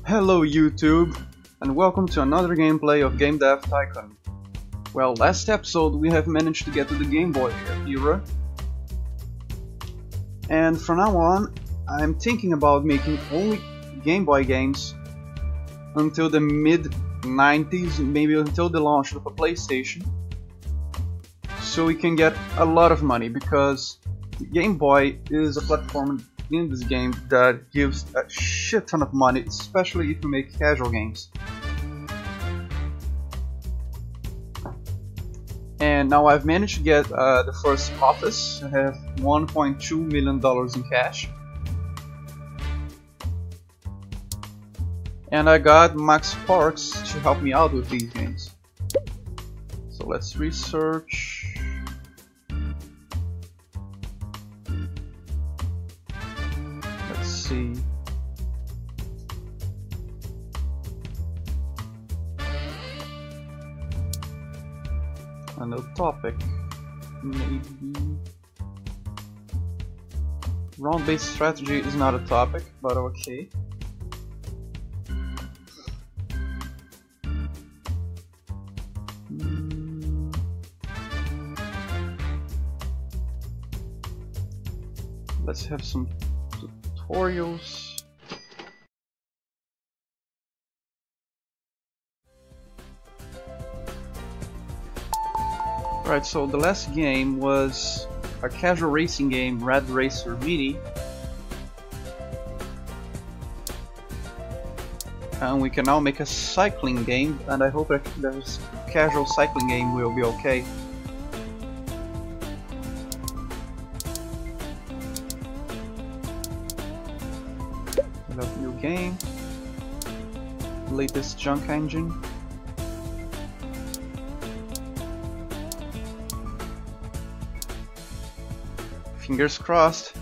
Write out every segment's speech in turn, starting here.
Hello YouTube, and welcome to another gameplay of Game Dev Tycoon. Well, last episode we have managed to get to the Game Boy era, and from now on I'm thinking about making only Game Boy games until the mid-90s, maybe until the launch of a PlayStation, so we can get a lot of money, because the Game Boy is a platform in this game that gives a shit ton of money, especially if you make casual games. And now I've managed to get the first office. I have $1.2 million in cash. And I got Max Parks to help me out with these games. So let's research. See. Another topic, maybe round-based strategy is not a topic, but okay. Let's have some tutorials. Right, so the last game was a casual racing game, Red Racer Mini, and we can now make a cycling game, and I hope that this casual cycling game will be okay. New game, latest junk engine. Fingers crossed.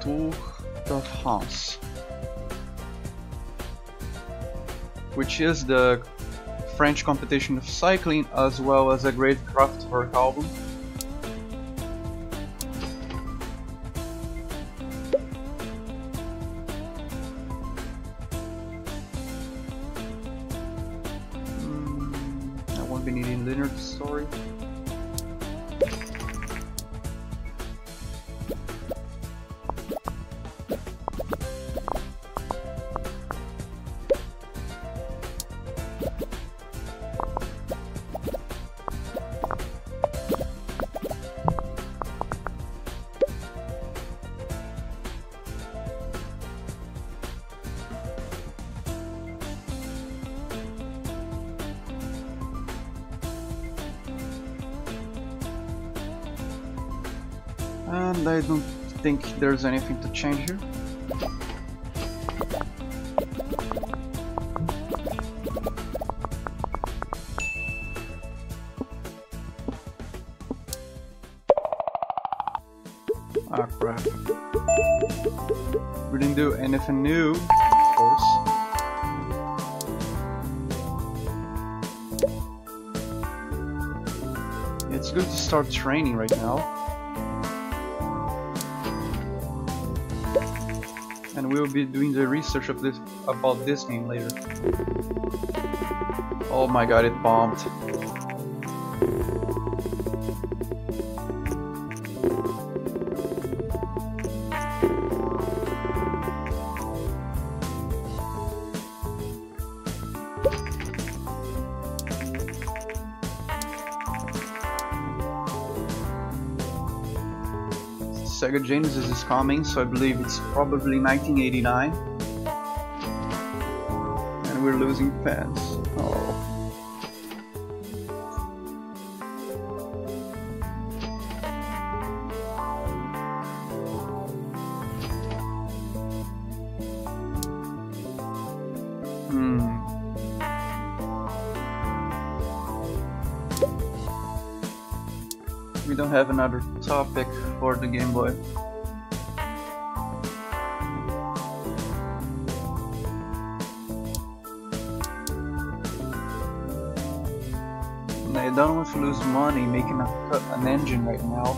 Tour de France, which is the French competition of cycling, as well as a great Kraftwerk album. I won't be needing linear story. And I don't think there's anything to change here. Ah crap. We didn't do anything new, of course. It's good to start training right now. And we will be doing the research of this about this game later. Oh my god, it bombed. Sega Genesis is coming, so I believe it's probably 1989. And we're losing fans. Oh. We don't have another topic for the Game Boy. I don't want to lose money making an engine right now.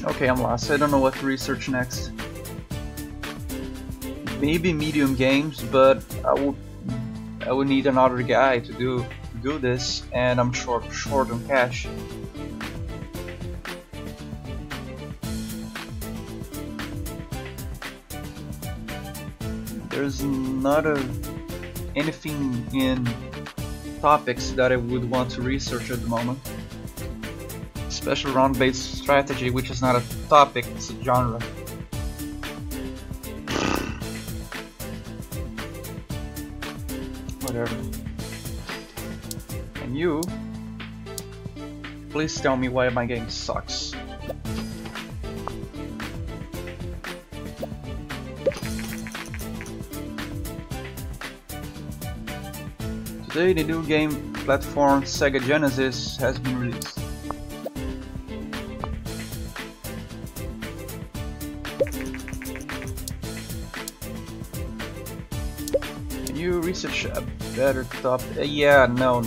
Okay, I'm lost. I don't know what to research next. Maybe medium games, but I would need another guy to do this, and I'm short on cash. There's not anything in topics that I would want to research at the moment. Especially round-based strategy, which is not a topic, it's a genre. Whatever. And you, please tell me why my game sucks. Today the new game platform Sega Genesis has been released. You research a better top. Yeah, no.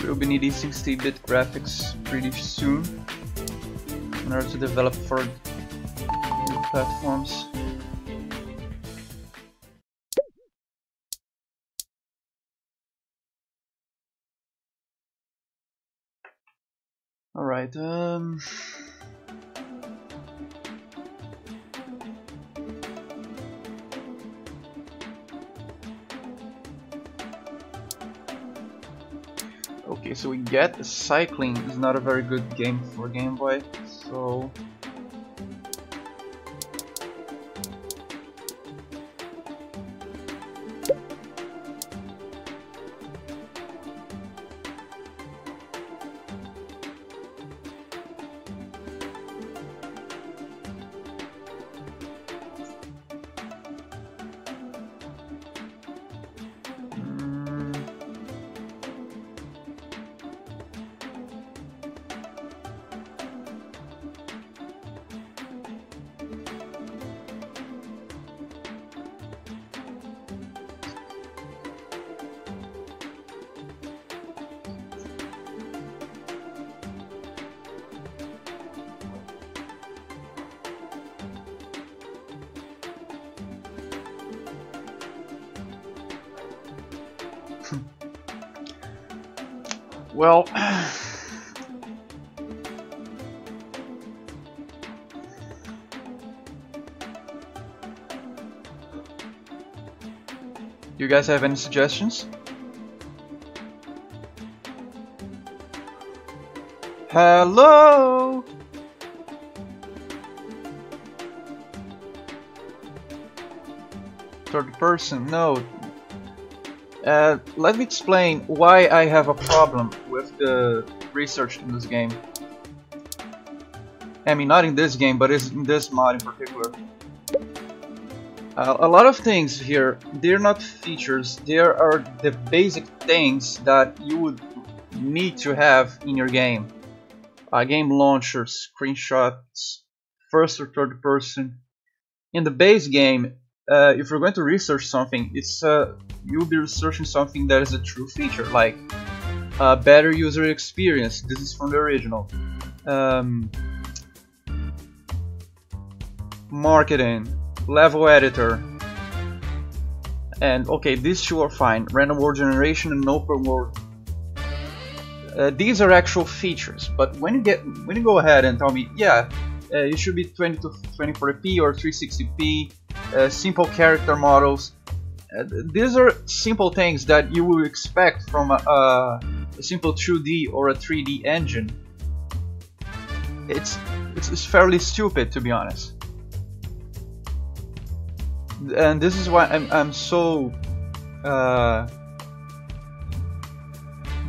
We'll be needing 60-bit graphics pretty soon in order to develop for new platforms. Alright, okay, so we get the cycling is not a very good game for Game Boy, so well, do you guys have any suggestions? Hello? Third person, no. Let me explain why I have a problem with the research in this game. I mean, not in this game, but in this mod in particular. A lot of things here, they're not features, they are the basic things that you would need to have in your game. Game launcher, screenshots, first or third person. In the base game, if you're going to research something, it's you'll be researching something that is a true feature, like better user experience. This is from the original. marketing, level editor, and okay, these two are fine. Random world generation and open world. These are actual features, but when you go ahead and tell me, yeah, you should be 20 to 24p or 360p, simple character models. These are simple things that you will expect from a simple 2D or a 3D engine. It's fairly stupid, to be honest. And this is why I'm so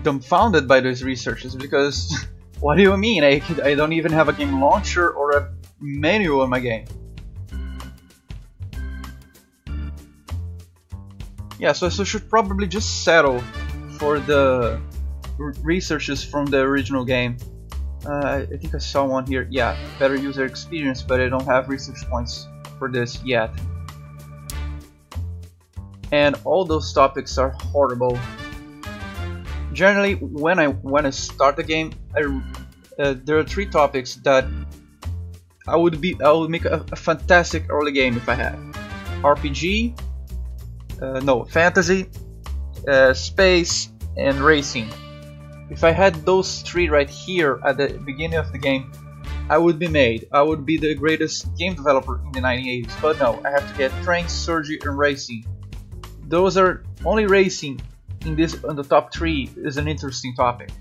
dumbfounded by these researches, because what do you mean? I don't even have a game launcher or a menu on my game. Yeah, so I should probably just settle for the researches from the original game. I think I saw one here. Yeah, better user experience, but I don't have research points for this yet. And all those topics are horrible. Generally, when I start the game, there are 3 topics that I would make a fantastic early game if I had: RPG, fantasy, space, and racing. If I had those 3 right here at the beginning of the game, I would be made. I would be the greatest game developer in the 1980s. But no, I have to get train, surgery, and racing. Those are only racing in the top 3 is an interesting topic.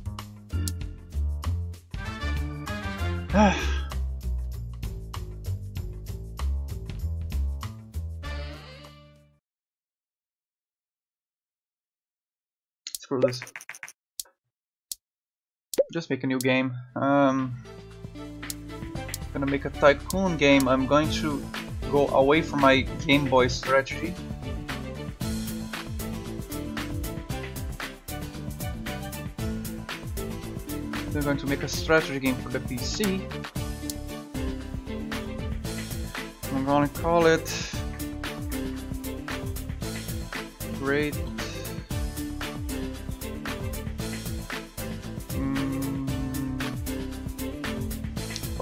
Screw this. Just make a new game. I'm gonna make a Tycoon game. I'm going to go away from my Game Boy strategy. We're going to make a strategy game for the PC. I'm gonna call it Great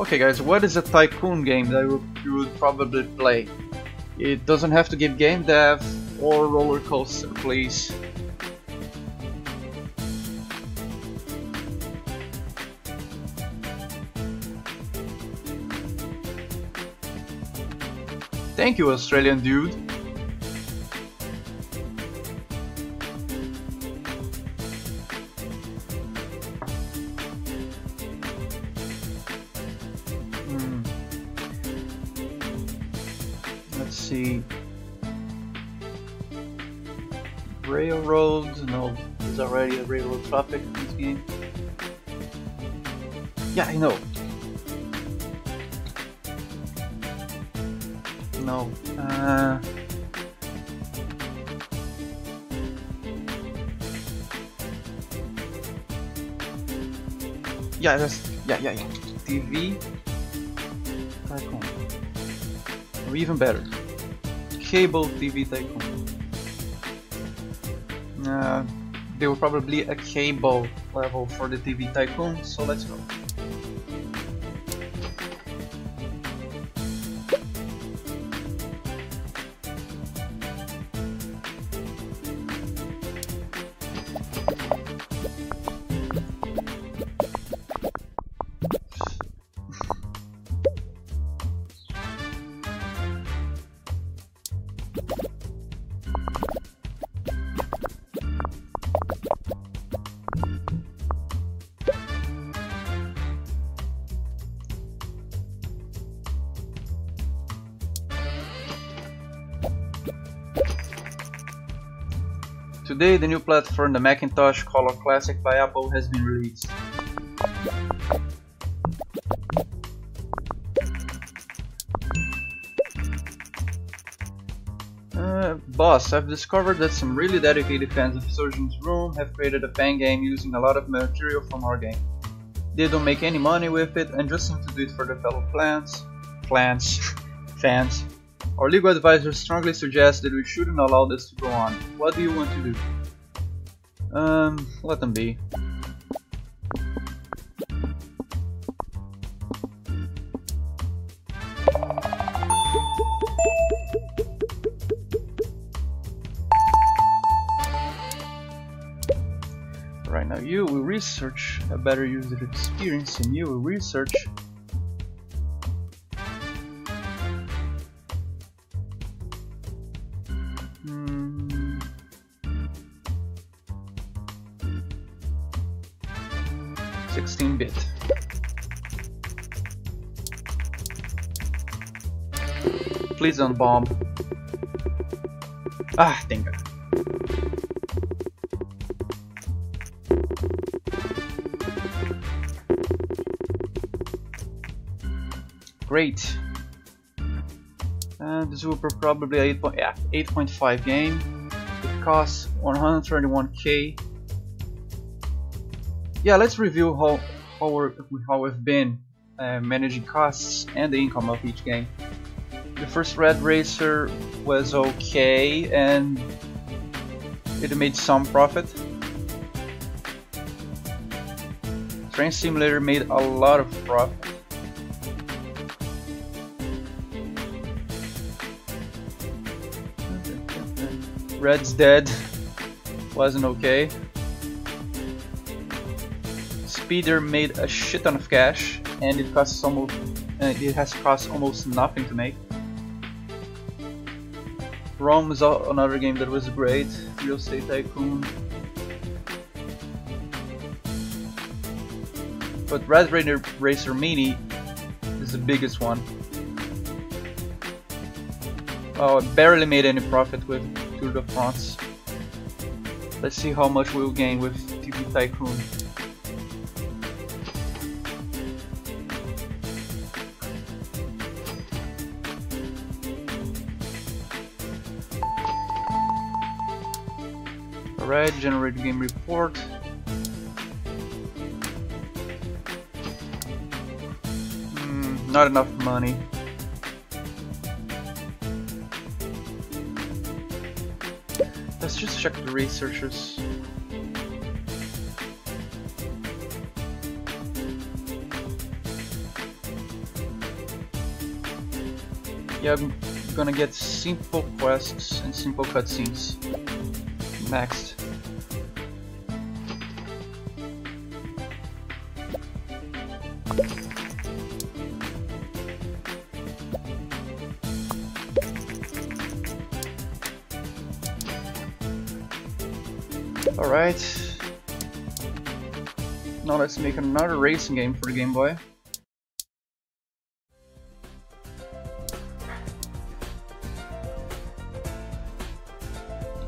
Okay guys, what is a Tycoon game that you would probably play? It doesn't have to give game dev or roller coaster, please. Thank you, Australian dude. Let's see. Railroad. No, there's already a railroad topic in this game. Yeah, I know. No. Yeah, yeah. TV Tycoon. Or even better, Cable TV Tycoon. There will probably be a cable level for the TV Tycoon, so let's go. Today, the new platform, the Macintosh Color Classic by Apple, has been released. Boss, I've discovered that some really dedicated fans of Surgeon's Room have created a fan game using a lot of material from our game. They don't make any money with it and just seem to do it for their fellow fans. Our legal advisor strongly suggests that we shouldn't allow this to go on. What do you want to do? Let them be. research a better user experience, and you research hmm. 16-bit. Please don't bomb. Ah, dang it. Great. And this will be probably a 8.5 game. It costs 131k. Yeah, let's review how we've been managing costs and the income of each game. The first Red Racer was okay, and it made some profit. Train Simulator made a lot of profit. Red's Dead wasn't okay. Speeder made a shit ton of cash, and it has cost almost nothing to make. Rome is another game that was great. Real Estate Tycoon. But Red Racer Mini is the biggest one. Oh, I barely made any profit with Tour de France. Let's see how much we'll gain with TV Tycoon. Alright, generate game report. Not enough money. Let's just check the researchers. Yeah, I'm gonna get simple quests and simple cutscenes. Next. Alright. Now let's make another racing game for the Game Boy.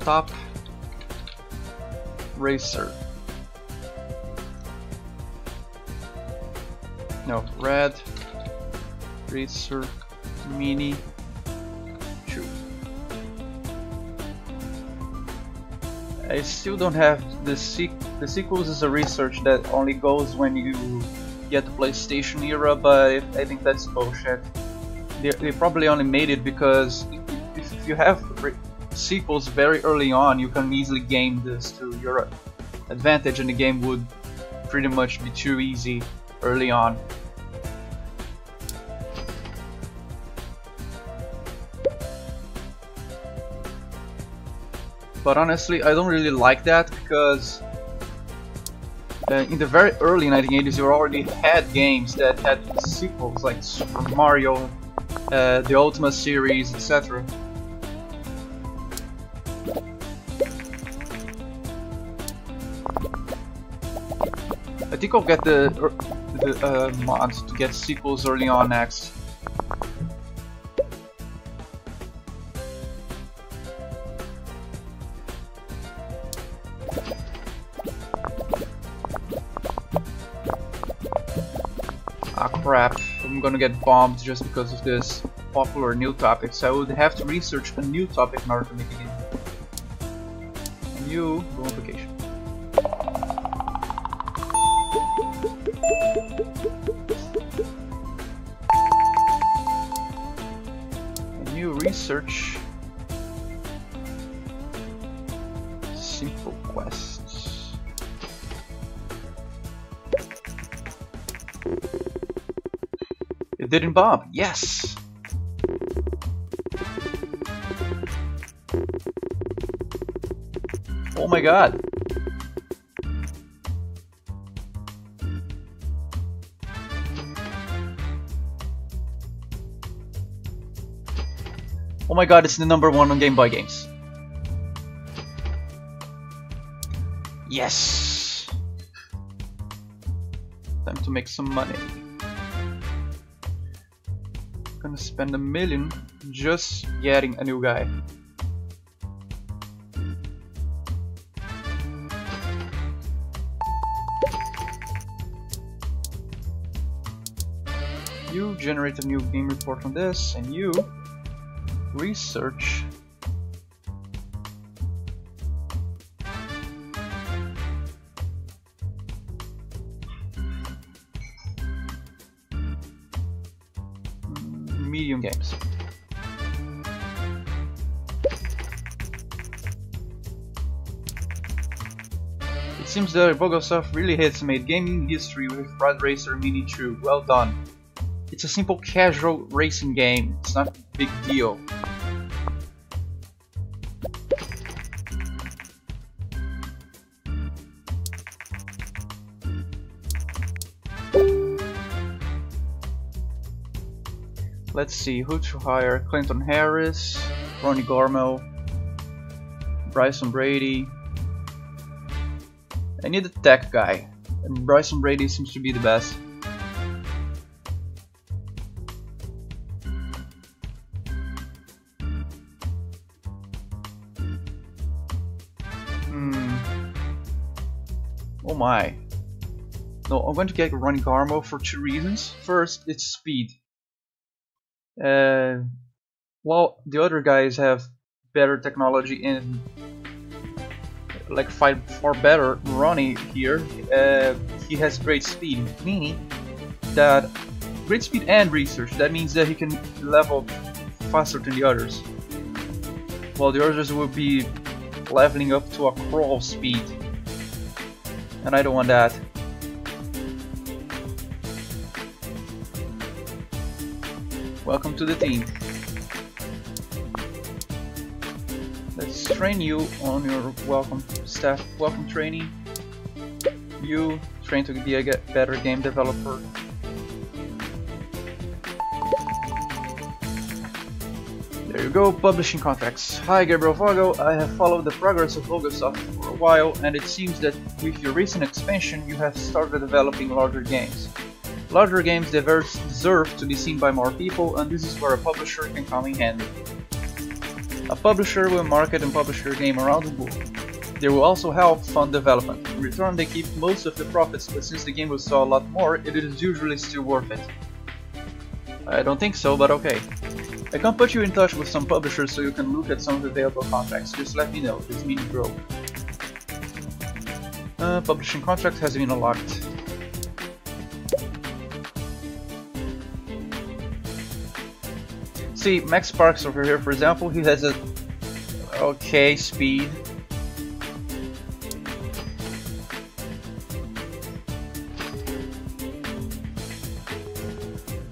Top Racer. No, Red Racer Mini 2. I still don't have the sequels. Is a research that only goes when you get the PlayStation era, but I think that's bullshit. They probably only made it because if you have sequels very early on, you can easily game this to your advantage, and the game would pretty much be too easy early on. But honestly, I don't really like that, because in the very early 1980s you already had games that had sequels like Super Mario, the Ultima series, etc. I think I'll get the mod to get sequels early on next. Ah crap, I'm gonna get bombed just because of this popular new topics. I would have to research a new topic in order to make a game. A new notification. A new research. Simple quests. It didn't bomb. Yes. Oh my god. Oh my god, it's the #1 on Game Boy games. Yes! Time to make some money. I'm gonna spend $1 million just getting a new guy. You generate a new game report on this, and you research medium games. It seems that Bogosoft really has made gaming history with Rad Racer Mini 2. Well done. It's a simple casual racing game. It's not a big deal. Let's see who to hire. Clinton Harris, Ronnie Garmo, Bryson Brady. I need a tech guy, and Bryson Brady seems to be the best. Oh my. No, I'm going to get Ronnie Garmo for 2 reasons. First, it's speed. While the other guys have better technology and like fight far better, Ronnie here, he has great speed, meaning that great speed and research. That means that he can level faster than the others, while the others will be leveling up to a crawl speed, and I don't want that. Welcome to the team. Let's train you on your staff welcome training. You train to be a better game developer. There you go, publishing contracts. Hi, Gabriel Vago. I have followed the progress of Bogosoft for a while, and it seems that with your recent expansion you have started developing larger games. Larger games deserve to be seen by more people, and this is where a publisher can come in handy. A publisher will market and publish your game around the world. They will also help fund development. In return, they keep most of the profits, but since the game will sell a lot more, it is usually still worth it. I don't think so, but okay. I can put you in touch with some publishers so you can look at some of the available contracts. Just let me know, this meeting broke. Publishing contract has been unlocked. See, Max Sparks over here, for example, he has a okay speed.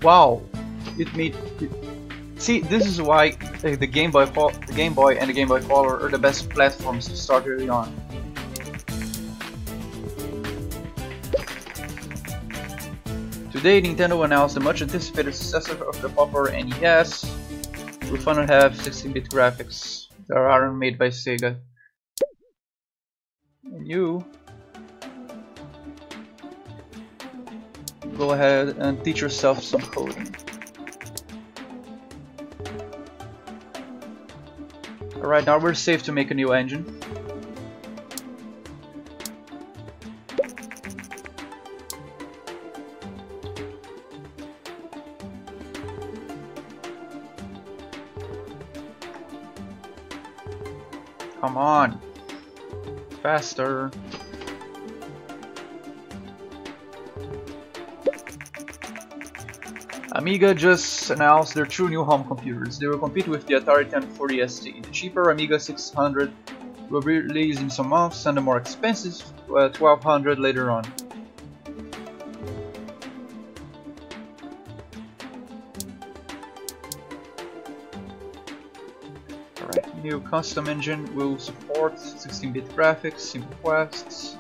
Wow, it made. See, this is why the Game Boy and the Game Boy Color are the best platforms to start early on. Today, Nintendo announced the much anticipated successor of the popular NES. Will finally have 16-bit graphics that aren't made by Sega. And you go ahead and teach yourself some coding. Alright, now we're safe to make a new engine. Come on, faster. Amiga just announced their 2 new home computers. They will compete with the Atari 1040 ST. The cheaper Amiga 600 will be released in some months, and the more expensive 1200 later on. Alright, new custom engine will support 16-bit graphics, simple quests,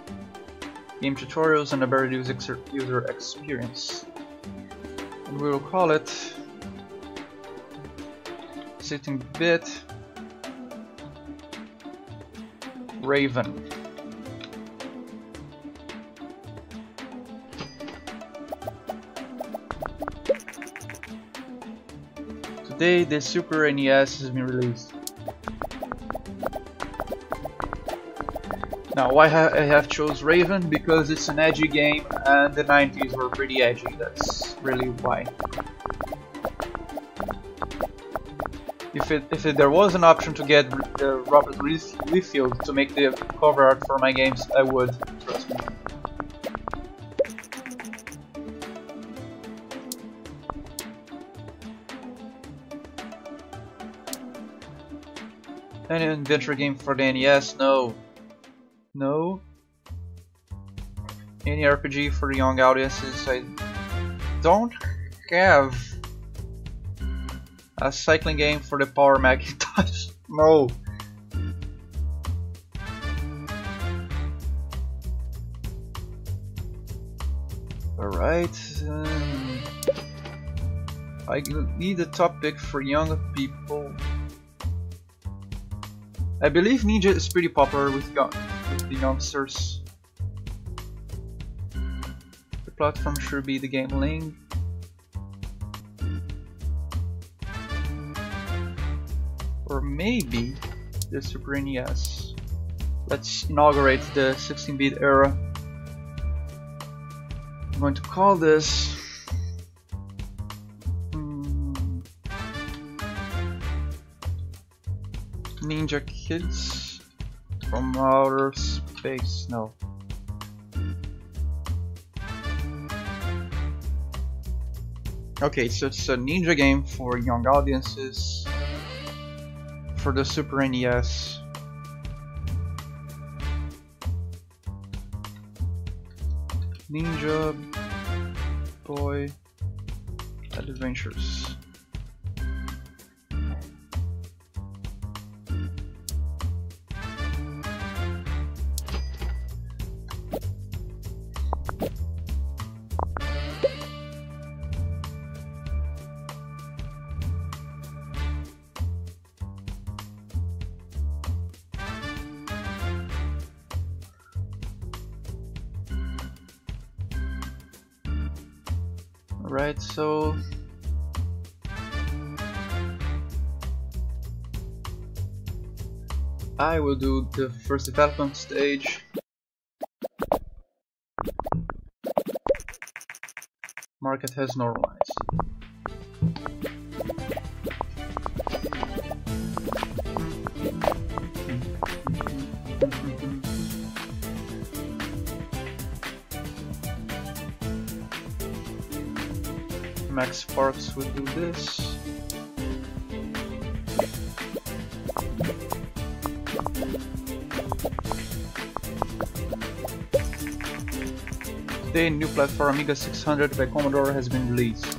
game tutorials, and a better user experience. We will call it 16-bit Raven. Today the Super NES has been released. Now why I have chose Raven? Because it's an edgy game and the 90s were pretty edgy, that's really why. If there was an option to get Robert Liefeld to make the cover art for my games, I would, trust me. Any adventure game for the NES? No. No. Any RPG for the young audiences? I don't have a cycling game for the Power Macintosh. No. Alright. I need a topic for young people. I believe Ninja is pretty popular with the youngsters. The platform should be the game Link. Or maybe the Super NES. Let's inaugurate the 16-bit era. I'm going to call this Ninja Kids from Outer Space. No. Okay, so it's a ninja game for young audiences for the Super NES. Ninja Boy Adventures. Right, so I will do the first development stage. Market has normalized. Max Sparks would do this. Today, new platform Amiga 600 by Commodore has been released.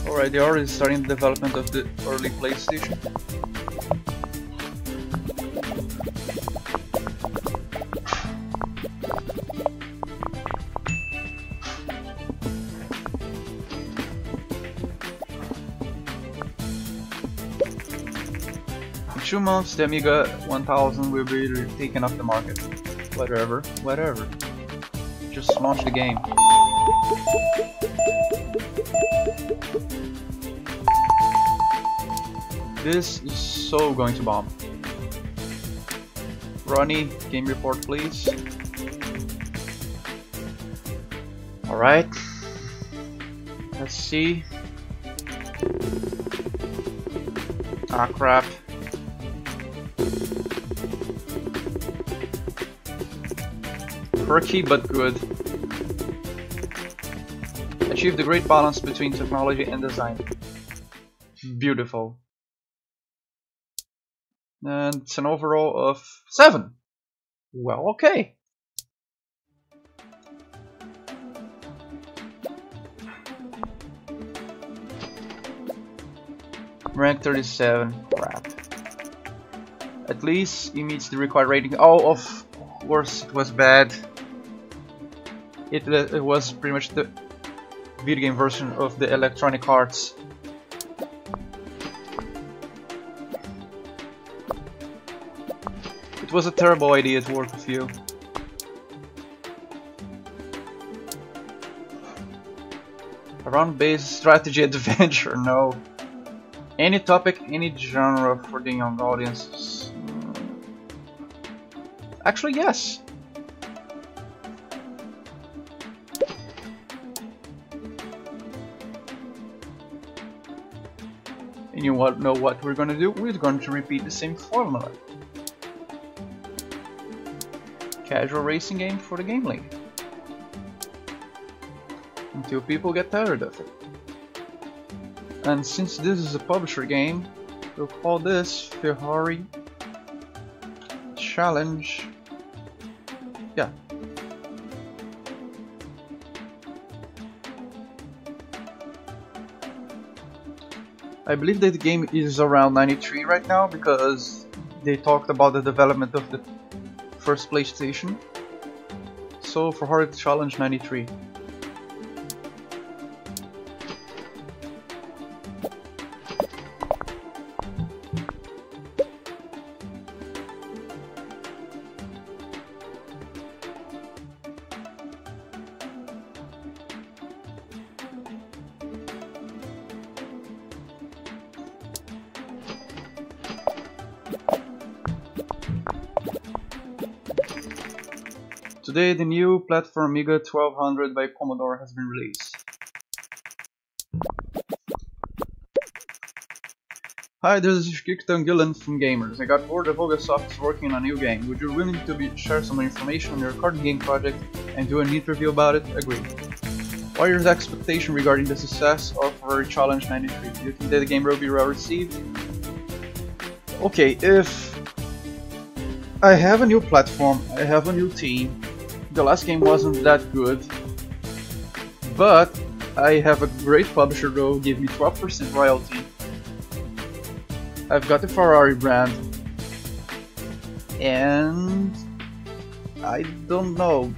Alright, they're already starting the development of the early PlayStation. In 2 months, the Amiga 1000 will be taken off the market. Whatever, whatever. Just launch the game. This is so going to bomb. Ronnie, game report please. Alright. Let's see. Ah crap. Quirky but good. Achieve the great balance between technology and design. Beautiful. And it's an overall of 7. Well, okay. Rank 37. Crap. At least it meets the required rating. Oh, of course it was bad. It was pretty much the video game version of the Electronic Arts. It was a terrible idea to work with you. A round-based strategy adventure, no. Any topic, any genre for the young audiences. Actually, yes. And you know what we're gonna do? We're going to repeat the same formula. Casual racing game for the Game League. Until people get tired of it. And since this is a publisher game, we'll call this Ferrari Challenge. Yeah. I believe that the game is around 93 right now because they talked about the development of the first PlayStation. So Ferrari Challenge 93. Today, the new platform Amiga 1200 by Commodore has been released. Hi, this is Kiktan Gillen from Gamers. I got word that Vogasoft is working on a new game. Would you willing to share some information on your current game project and do an interview about it? Agreed. What are your expectations regarding the success of Ferrari Challenge 93? Do you think that the game will be well received? Okay, if I have a new platform, I have a new team. The last game wasn't that good, but I have a great publisher that will give me 12% royalty. I've got the Ferrari brand, and I don't know.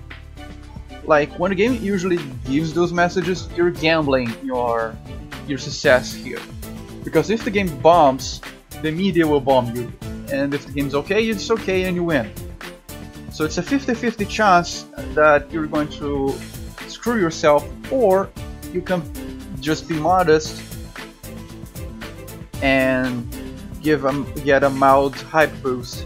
Like, when a game usually gives those messages, you're gambling your success here. Because if the game bombs, the media will bomb you. And if the game's okay, it's okay and you win. So it's a 50-50 chance that you're going to screw yourself, or you can just be modest and get a mild hype boost.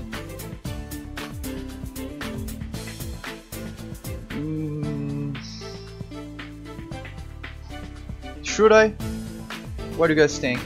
Should I? What do you guys think?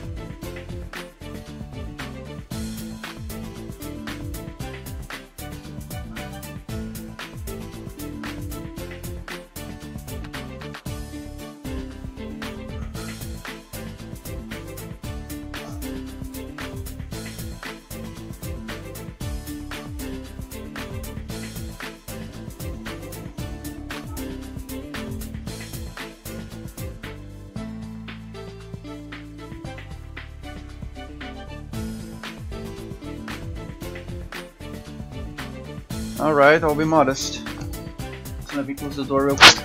Alright, I'll be modest. So let me close the door real quick.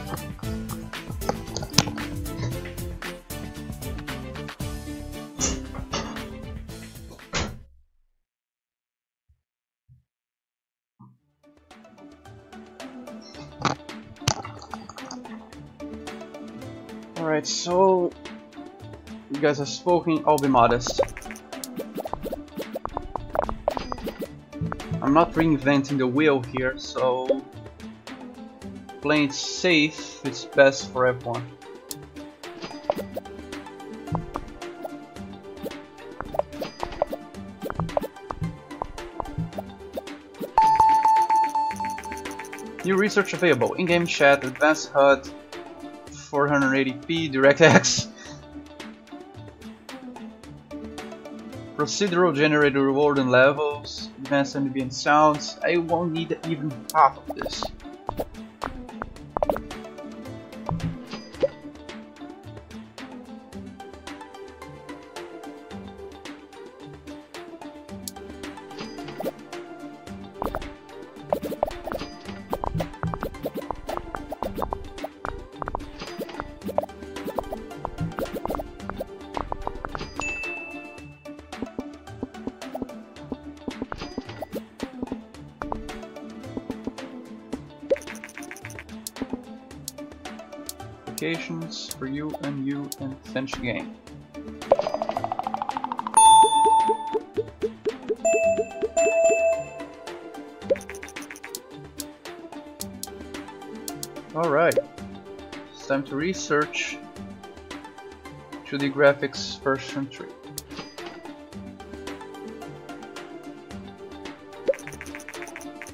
Alright, so you guys have spoken, I'll be modest. I'm not reinventing the wheel here, so playing it safe is best for everyone. New research available. In-game chat, advanced HUD, 480p, DirectX. Procedural generated reward and levels, advanced ambient sounds. I won't need even half of this. For you and finish the game. Alright, it's time to research 2D graphics version 3.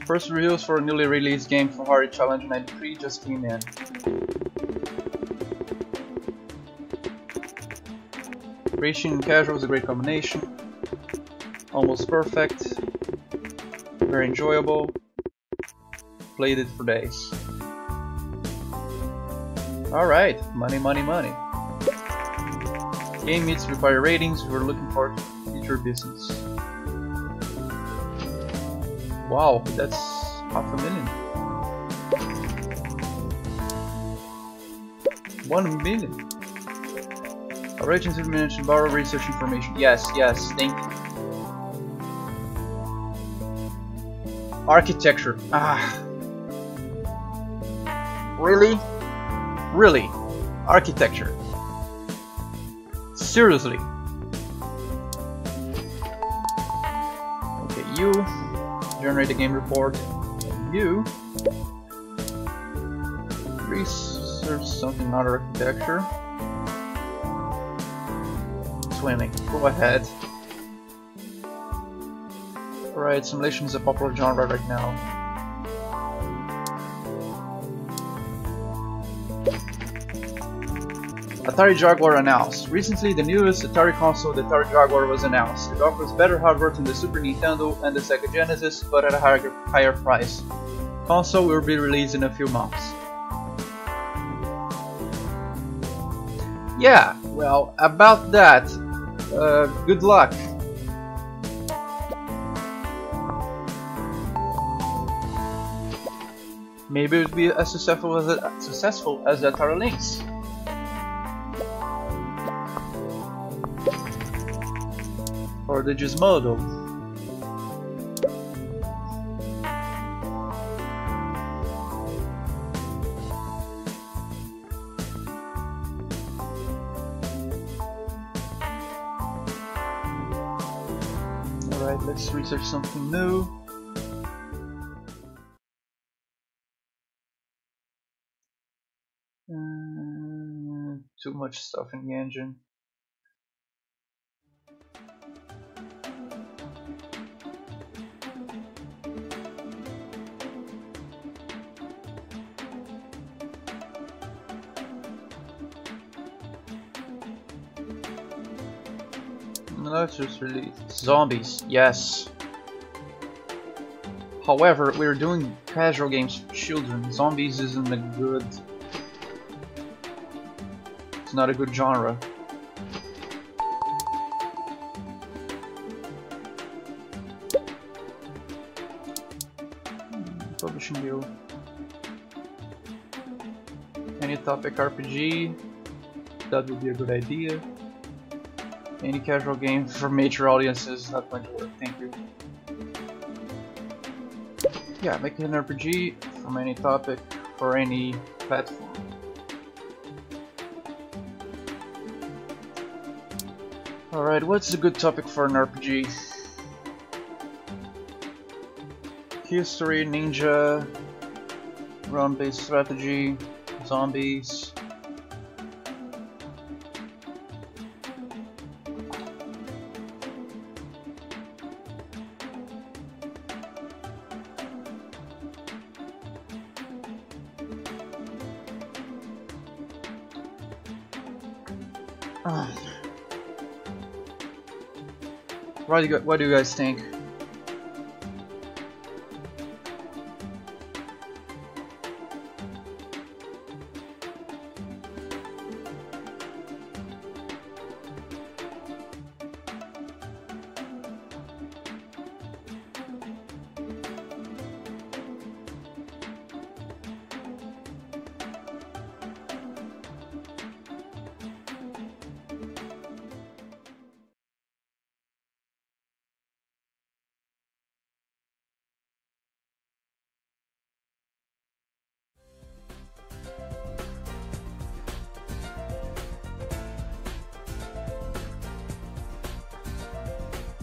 First reviews for a newly released game for Hardy Challenge 93 just came in. Racing and casual is a great combination. Almost perfect. Very enjoyable. Played it for days. Alright, money, money, money. Game meets required ratings. We're looking forward to future business. Wow, that's $500,000. 1 million. Our agency mentioned borrow research information. Yes, yes, thank you. Architecture. Ah. Really? Really? Architecture. Seriously. Okay, you generate a game report. And you research something about architecture. Swimming. Go ahead. Alright, simulation is a popular genre right now. Atari Jaguar announced. Recently, the newest Atari console, the Atari Jaguar, was announced. It offers better hardware than the Super Nintendo and the Sega Genesis, but at a higher price. Console will be released in a few months. Yeah, well, about that, good luck. Maybe it would be as successful as the Atari Lynx. Or the Gizmodo. Alright, let's research something new. Too much stuff in the engine. Let's just release zombies. Yes. However, we're doing casual games for children. Zombies isn't a good. It's not a good genre. Publishing deal. Any topic RPG? That would be a good idea. Any casual game for major audiences is not going to work. Thank you. Yeah, make an RPG from any topic for any platform. Alright, what's a good topic for an RPG? History, ninja, round-based strategy, zombies. What do you guys think?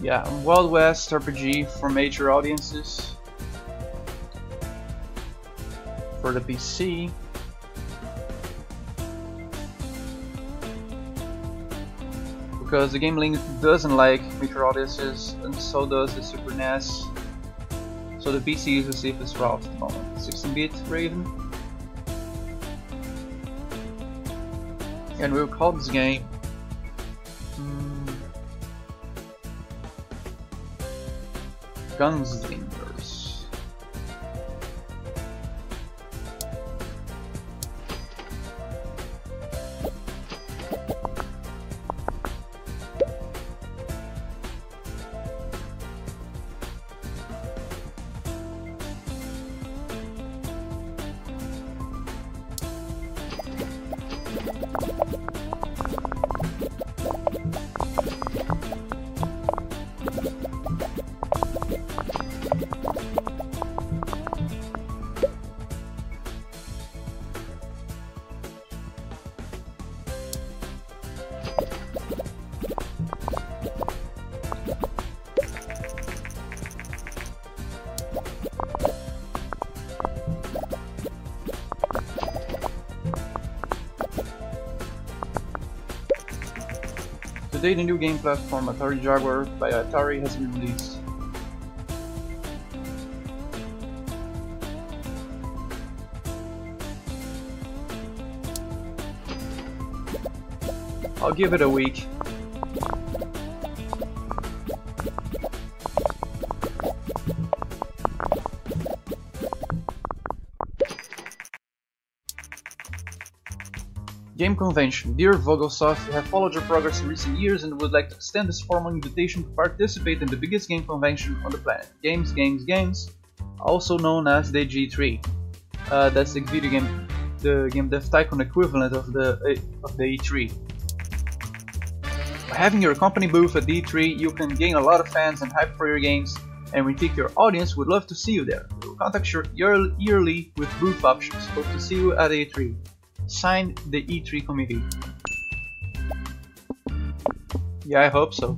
Yeah, Wild West RPG for major audiences for the PC. Because the Game Link doesn't like major audiences, and so does the Super NES. So the PC is the safest route at the moment. 16-bit Raven. And we'll call this game Gunslingers. Today the new game platform Atari Jaguar by Atari has been released. I'll give it a week. Game Convention. Dear Vogelsoft, we have followed your progress in recent years and would like to extend this formal invitation to participate in the biggest game convention on the planet. Games, Games, Games, also known as the G3. That's the video game, the game dev Tycoon equivalent of the E3. By having your company booth at the E3, you can gain a lot of fans and hype for your games, and we think your audience would love to see you there. We will contact you yearly with booth options. Hope to see you at E3. Signed, the E3 committee. Yeah, I hope so.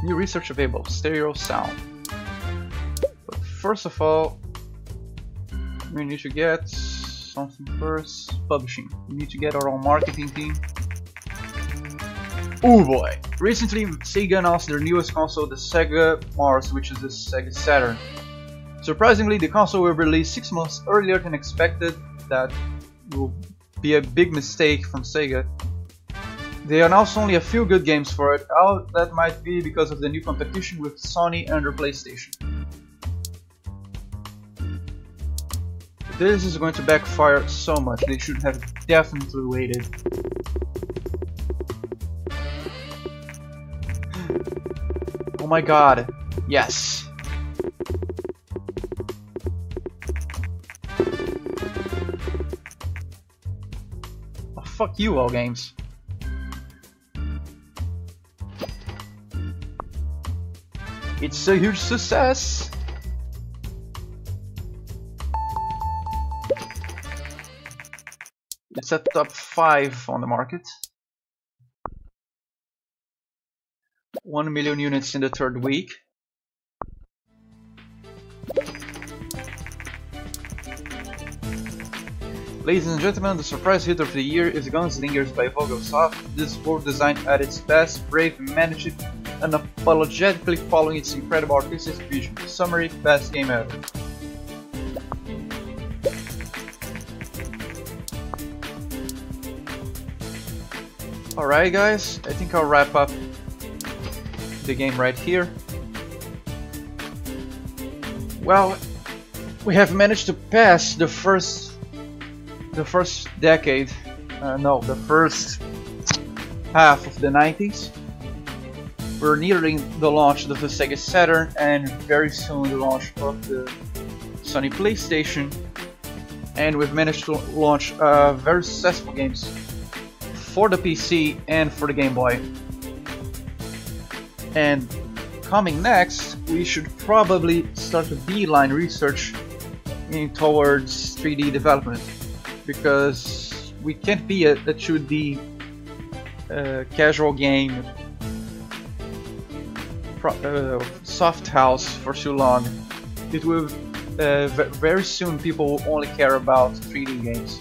New research available, stereo sound. But first of all, we need to get something first. Publishing. We need to get our own marketing team. Oh boy! Recently, Sega announced their newest console, the Sega Mars, which is the Sega Saturn. Surprisingly, the console will be released 6 months earlier than expected. That will be a big mistake from Sega. They announced only a few good games for it. How that might be because of the new competition with Sony under PlayStation. This is going to backfire so much. They should have definitely waited. Oh my god. Yes. Oh, fuck you, all games. It's a huge success. It's at top 5 on the market. 1 million units in the 3rd week. Ladies and gentlemen, the surprise hit of the year is Gunslingers by Vogelsoft. This board design at its best, brave and unapologetically following its incredible artistic vision. Summary: best game ever. Alright guys, I think I'll wrap up the game right here. Well, we have managed to pass the first decade, the first half of the 90s. We're nearing the launch of the Sega Saturn and very soon the launch of the Sony PlayStation, and we've managed to launch very successful games for the PC and for the Game Boy. And coming next, we should probably start a beeline research towards 3D development, because we can't be a 2D casual game soft house for too long. It will very soon people will only care about 3D games.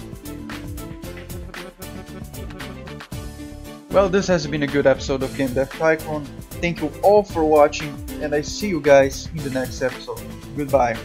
Well, this has been a good episode of Game Dev Tycoon. Thank you all for watching, and I see you guys in the next episode. Goodbye.